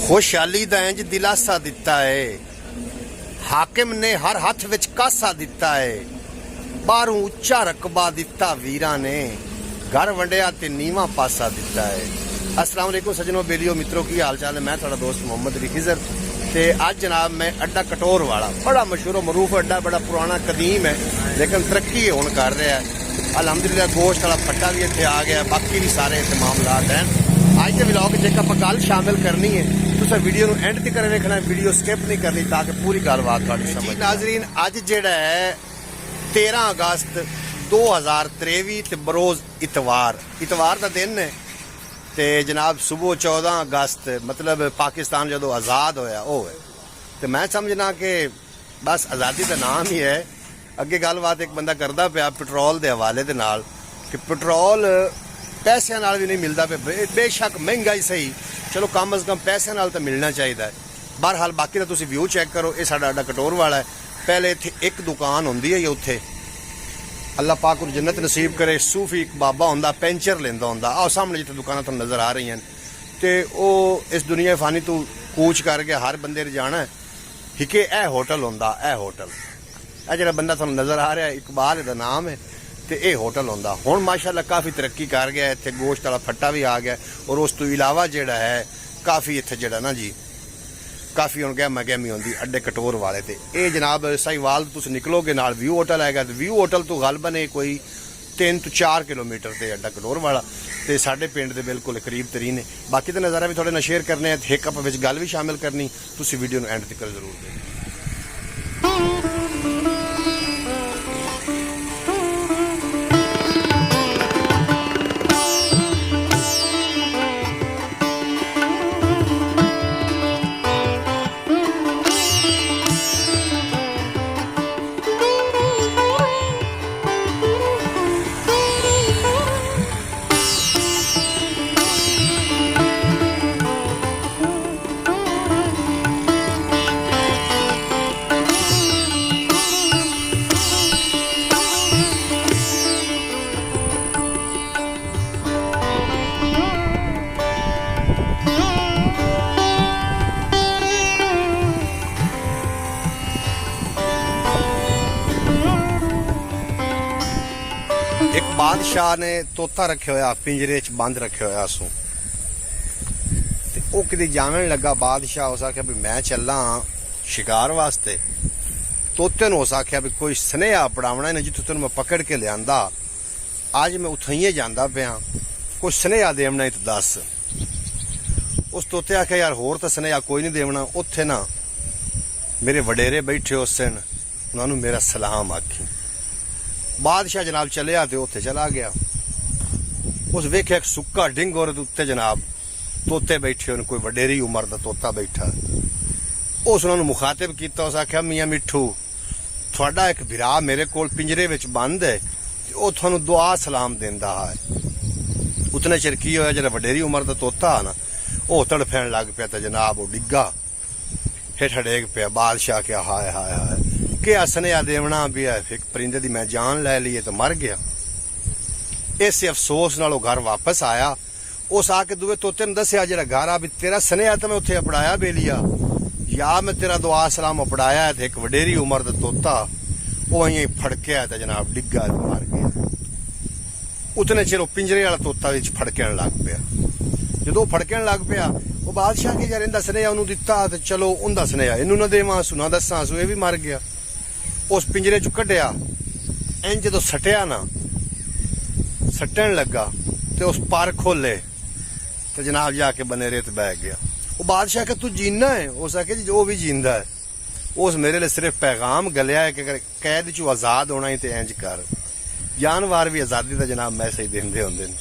खुशहाली दा इंज दिलासा दिता है, हाकिम ने हर हथ विच कासा दिता है, बाहरों उच्चा रकबा दिता वीरां ने, घर वंडिया ते नीवा पासा दिता है। अस्सलाम वालेकुम सजनों, बेलियो मित्रों, की हाल चाल है? मैं थोड़ा दोस्त मोहम्मद अली खिजर ते अज जनाब मैं अड्डा कटोर वाला बड़ा मशहूर मरूफ अड्डा, बड़ा पुराना कदीम है लेकिन तरक्की हुण कर रहा है। अलहमदुलिल्लाह गोश्त वाला फट्टा भी इत्थे आ गया, बाकी भी सारे इत्थे मामलात हैं। अज के व्लॉग च आप गल शामिल करनी है, तुसीं वीडियो नूं एंड तक वेखना, वीडियो स्किप नहीं करनी ताकि पूरी गलबात तुहाडी समझ। नाज़रीन, अज जिहड़ा है 13 अगस्त 2023 ते बरोज़ इतवार का दिन है ते जनाब सुबह 14 अगस्त मतलब पाकिस्तान जो आज़ाद होया वो है। तो मैं समझना कि बस आज़ादी का नाम ही है। अगे गलबात एक बंदा करता पाया पेट्रोल के हवाले दे नाल कि पेट्रोल पैसों नाल भी नहीं मिलता पे, बेशक महंगाई सही, चलो कम अज़ कम पैसों नाल तो मिलना चाहिए। बहरहाल बाकी का तुसीं व्यू चैक करो। ये साडा अड्डा कटोर वाला है। पहले इत्थे एक दुकान होंदी है, उत्थे अल्लाह पाक को जन्नत नसीब करे, सूफी एक बाबा होंदा पेंचर लेंदा होंदा। आओ सामने जिथे दुकाना तुहानूं नज़र आ रही हैं ते ओ इस दुनिया फानी तू कूच करके हर बंदे ने जाना है। हिके ए होटल होंदा, ए होटल ए जिहड़ा बंदा तुहानूं नज़र आ रहा है इकबाल दा नाम है ते ए होटल होंदा। हुण माशाअल्लाह काफ़ी तरक्की कर गया, इत्थे गोश्त वाला फट्टा भी आ गया और उस तो इलावा जिहड़ा है काफ़ी इत्थे जिहड़ा ना जी काफ़ी हुण गहमा गहमी होंदी अड्डे कटोर वाले ते। ये जनाब साहिवाल तुसीं निकलोगे नाल व्यू होटल आएगा, तो व्यू होटल तो गलबन है कोई 3 तो 4 किलोमीटर ते अड्डा कटोर वाला ते साडे पिंड दे बिल्कुल करीब तरीन है। बाकी तो नज़ारा भी थोड़े नाल शेयर करने हैं, एक आप विच गल भी शामिल करनी, तुसीं वीडियो नूं एंड तक जरूर देखो। एक बादशाह ने तोता रखे होया पिंजरे च बंद रखे होया सू ते ओ किते जावन लगा। बादशाह उस आख्या भी मैं चला शिकार वास्ते। तोते ने उस आख्या भी कोई स्नेहा पड़ावना है जितों तेन मैं पकड़ के लियांदा, अज मैं उत्थाइये जांदा पिया, कोई स्नेहा देवना है तो दस। उस तोते आख्या यार होर तो स्नेहा कोई नहीं देवना, उत्थे ना मेरे वडेरे बैठे उस दिन, उन्होंने मेरा सलाम आखी। बादशाह जनाब चलिया तो उत्थे चला गया। उस वेख्या एक सुक्का डिंग और उत्ते जनाब तोते बैठे होने, कोई वडेरी उम्र का तोता बैठा। उस उन्होंने मुखातिब किया, उस आख्या मियाँ मिठू थोड़ा एक बिरा मेरे कोल पिंजरे विच बंद है, वो थानू दुआ सलाम देंदा है। उतने चिर की होया जरा वडेरी उम्र का तोता ना वो तड़फैन लग पिया तो जनाब वो डिग्गा हेठा डेग पिया। बादशाह क्या हाय हाय हाय क्या स्नेहा देवना भी है, एक परिंदे दी मैं जान ले ली तो मर गया। इस अफसोस नाल घर वापस आया। उस आके दूए तोते ने दसिया जरा घर आ भी तेरा स्नेहा तो मैं उत्थे अपड़ाया बेलिया, या मैं तेरा दुआ सलाम अपड़ाया है। एक वडेरी उम्र का तोता वो अं फड़किया तो जनाब डिग्गा मर गया। उतने चिर पिंजरे वाला तोता फड़कन लग पिया। जो फड़कन लग पिया वो बादशाह के यार इंदा स्नेहा उन्होंने दिता तो चलो उनका स्नेहा इनू ना देवां सुना दसा सू, ये भी मर गया। उस पिंजरे चो कढ़िया इंज जो सटिया ना सटन लगा तो उस पर खोले तो जनाब जाके बने रेत बह गया। वो बादशाह के तू जीना है, उस आके जो भी जींदा है। उस मेरे लिए सिर्फ पैगाम गलिया है कि अगर कैद चो आजाद होना ही तो इंज कर। जानवर भी आजादी का जनाब मैसेज देंदे होंदे ने।